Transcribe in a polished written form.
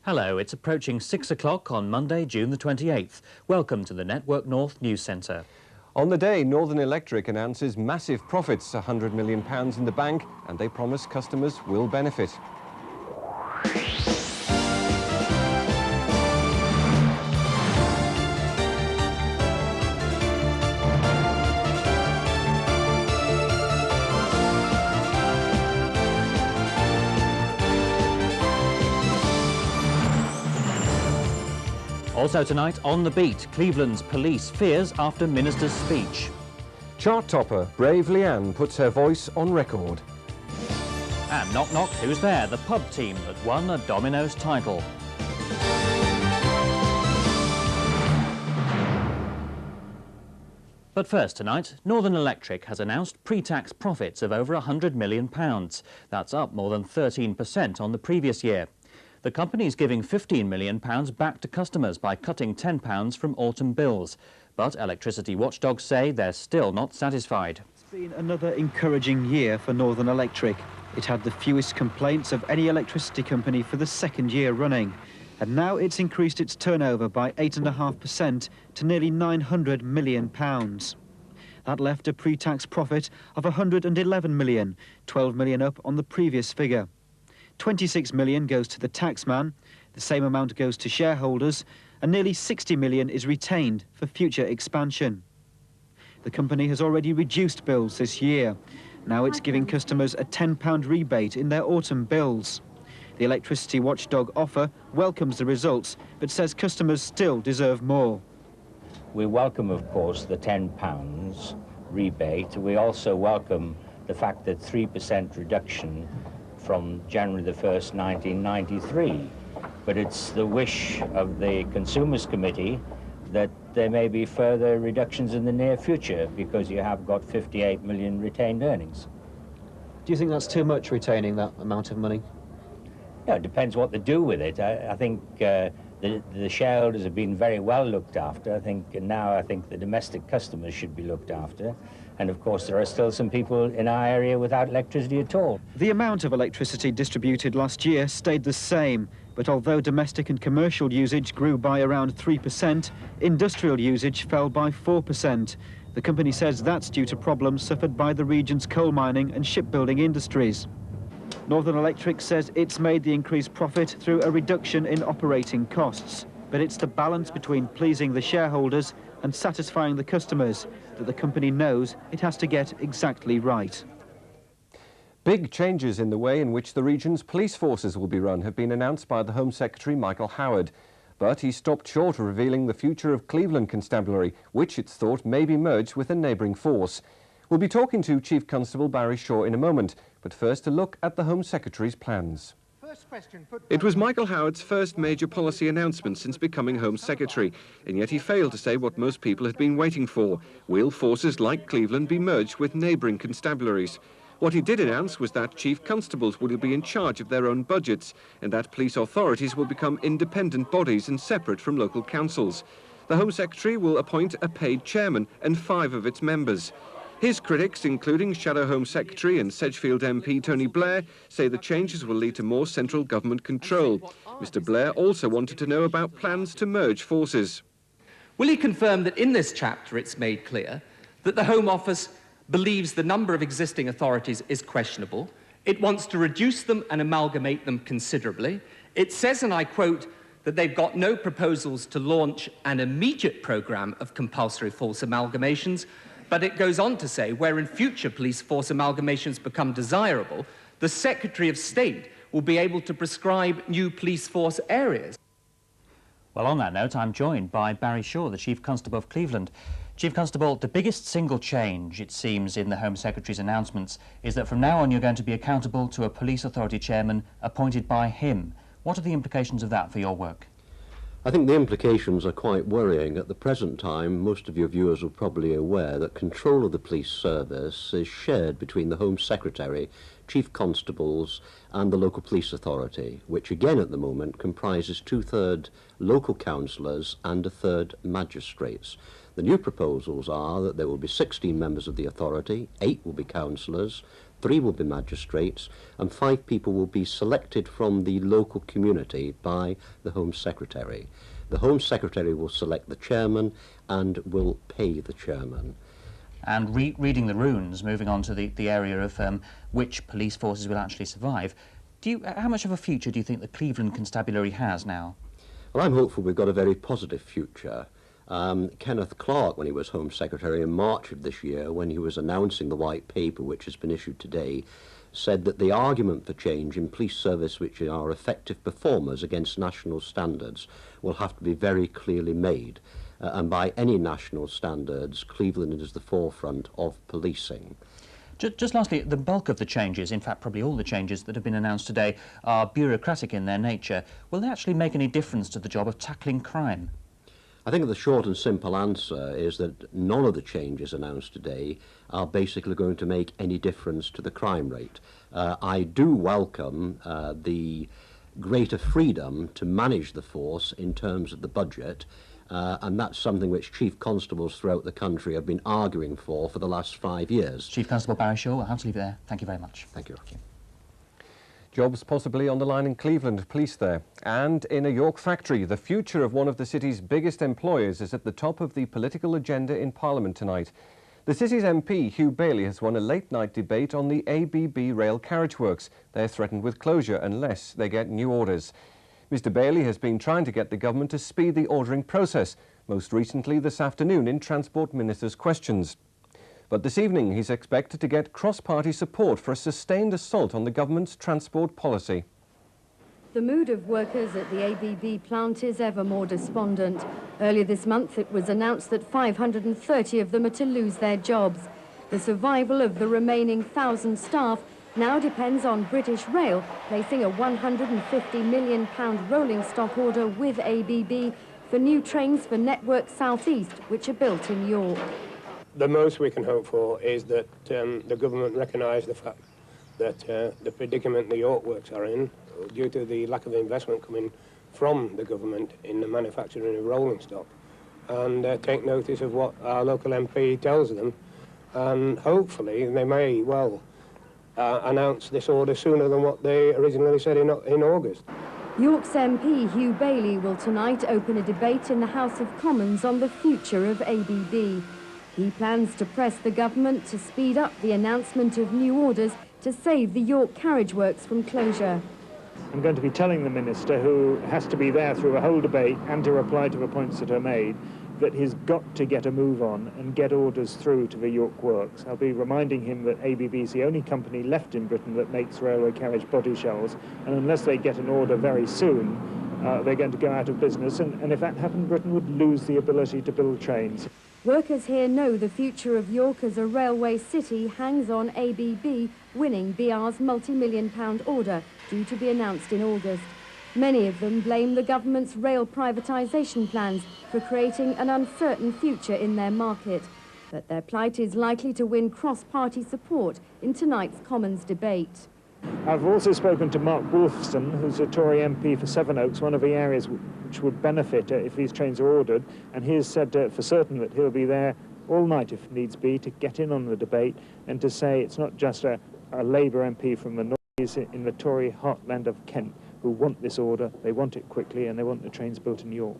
Hello, it's approaching 6 o'clock on Monday, June the 28th. Welcome to the Network North News Centre. On the day, Northern Electric announces massive profits, £100 million in the bank, and they promise customers will benefit. Also tonight, on the beat, Cleveland's police fears after minister's speech. Chart topper Brave Leanne puts her voice on record. And Knock Knock, Who's There? The pub team that won a Domino's title. But first tonight, Northern Electric has announced pre-tax profits of over £100 million. That's up more than 13% on the previous year. The company is giving £15 million back to customers by cutting £10 from autumn bills. But electricity watchdogs say they're still not satisfied. It's been another encouraging year for Northern Electric. It had the fewest complaints of any electricity company for the second year running. And now it's increased its turnover by 8.5% to nearly £900 million. That left a pre-tax profit of £111 million, £12 million up on the previous figure. £26 million goes to the taxman, the same amount goes to shareholders, and nearly £60 million is retained for future expansion. The company has already reduced bills this year. Now it's giving customers a £10 rebate in their autumn bills. The electricity watchdog Offa welcomes the results, but says customers still deserve more. We welcome, of course, the £10 rebate. We also welcome the fact that 3% reduction from January the 1st, 1993. But it's the wish of the Consumers Committee that there may be further reductions in the near future because you have got 58 million retained earnings. Do you think that's too much, retaining that amount of money? Yeah, it depends what they do with it. I think the shareholders have been very well looked after. I think the domestic customers should be looked after. And of course, there are still some people in our area without electricity at all. The amount of electricity distributed last year stayed the same, but although domestic and commercial usage grew by around 3%, industrial usage fell by 4%. The company says that's due to problems suffered by the region's coal mining and shipbuilding industries. Northern Electric says it's made the increased profit through a reduction in operating costs, but it's the balance between pleasing the shareholders and satisfying the customers that the company knows it has to get exactly right. Big changes in the way in which the region's police forces will be run have been announced by the Home Secretary Michael Howard. But he stopped short of revealing the future of Cleveland Constabulary, which it's thought may be merged with a neighbouring force. We'll be talking to Chief Constable Barry Shaw in a moment, but first a look at the Home Secretary's plans. It was Michael Howard's first major policy announcement since becoming Home Secretary, and yet he failed to say what most people had been waiting for. Will forces like Cleveland be merged with neighbouring constabularies? What he did announce was that chief constables will be in charge of their own budgets, and that police authorities will become independent bodies and separate from local councils. The Home Secretary will appoint a paid chairman and 5 of its members. His critics, including Shadow Home Secretary and Sedgefield MP Tony Blair, say the changes will lead to more central government control. Mr. Blair also wanted to know about plans to merge forces. Will he confirm that in this chapter it's made clear that the Home Office believes the number of existing authorities is questionable, it wants to reduce them and amalgamate them considerably, it says, and I quote, that they've got no proposals to launch an immediate programme of compulsory force amalgamations, but it goes on to say, where in future police force amalgamations become desirable, the Secretary of State will be able to prescribe new police force areas. Well, on that note, I'm joined by Barry Shaw, the Chief Constable of Cleveland. Chief Constable, the biggest single change, it seems, in the Home Secretary's announcements is that from now on you're going to be accountable to a police authority chairman appointed by him. What are the implications of that for your work? I think the implications are quite worrying. At the present time, most of your viewers are probably aware that control of the police service is shared between the Home Secretary, Chief Constables and the local police authority, which again at the moment comprises 2/3 local councillors and 1/3 magistrates. The new proposals are that there will be 16 members of the authority, 8 will be councillors, 3 will be magistrates, and 5 people will be selected from the local community by the Home Secretary. The Home Secretary will select the chairman and will pay the chairman. And reading the runes, moving on to the area of which police forces will actually survive, how much of a future do you think the Cleveland Constabulary has now? Well, I'm hopeful we've got a very positive future. Kenneth Clarke, when he was Home Secretary in March of this year, when he was announcing the white paper which has been issued today, said that the argument for change in police service which are effective performers against national standards will have to be very clearly made. And by any national standards, Cleveland is the forefront of policing. Just lastly, the bulk of the changes, in fact probably all the changes that have been announced today, are bureaucratic in their nature. Will they actually make any difference to the job of tackling crime? I think the short and simple answer is that none of the changes announced today are basically going to make any difference to the crime rate. I do welcome the greater freedom to manage the force in terms of the budget, and that's something which chief constables throughout the country have been arguing for the last 5 years. Chief Constable Barry Shaw, I'll have to leave it there. Thank you very much. Thank you. Jobs possibly on the line in Cleveland, police there. And in a York factory, the future of one of the city's biggest employers is at the top of the political agenda in Parliament tonight. The city's MP, Hugh Bailey, has won a late-night debate on the ABB rail carriage works. They're threatened with closure unless they get new orders. Mr Bailey has been trying to get the government to speed the ordering process, most recently this afternoon in Transport Minister's questions. But this evening he's expected to get cross-party support for a sustained assault on the government's transport policy. The mood of workers at the ABB plant is ever more despondent. Earlier this month it was announced that 530 of them are to lose their jobs. The survival of the remaining 1,000 staff now depends on British Rail placing a £150 million rolling stock order with ABB for new trains for Network South East, which are built in York. The most we can hope for is that the government recognise the fact that the predicament the York works are in, due to the lack of investment coming from the government in the manufacturing of rolling stock, and take notice of what our local MP tells them, and hopefully they may well announce this order sooner than what they originally said in August. York's MP Hugh Bailey will tonight open a debate in the House of Commons on the future of ABB. He plans to press the government to speed up the announcement of new orders to save the York carriage works from closure. I'm going to be telling the Minister, who has to be there through a whole debate and to reply to the points that are made, that he's got to get a move on and get orders through to the York Works. I'll be reminding him that ABB is the only company left in Britain that makes railway carriage body shells, and unless they get an order very soon, they're going to go out of business, and if that happened, Britain would lose the ability to build trains. Workers here know the future of York as a railway city hangs on ABB winning BR's multi-million-pound order due to be announced in August. Many of them blame the government's rail privatisation plans for creating an uncertain future in their market. But their plight is likely to win cross-party support in tonight's Commons debate. I've also spoken to Mark Wolfson, who's a Tory MP for Sevenoaks, one of the areas which would benefit if these trains are ordered, and he has said for certain that he'll be there all night if needs be to get in on the debate and to say it's not just a Labour MP from the north, he's in the Tory heartland of Kent who want this order, they want it quickly, and they want the trains built in York.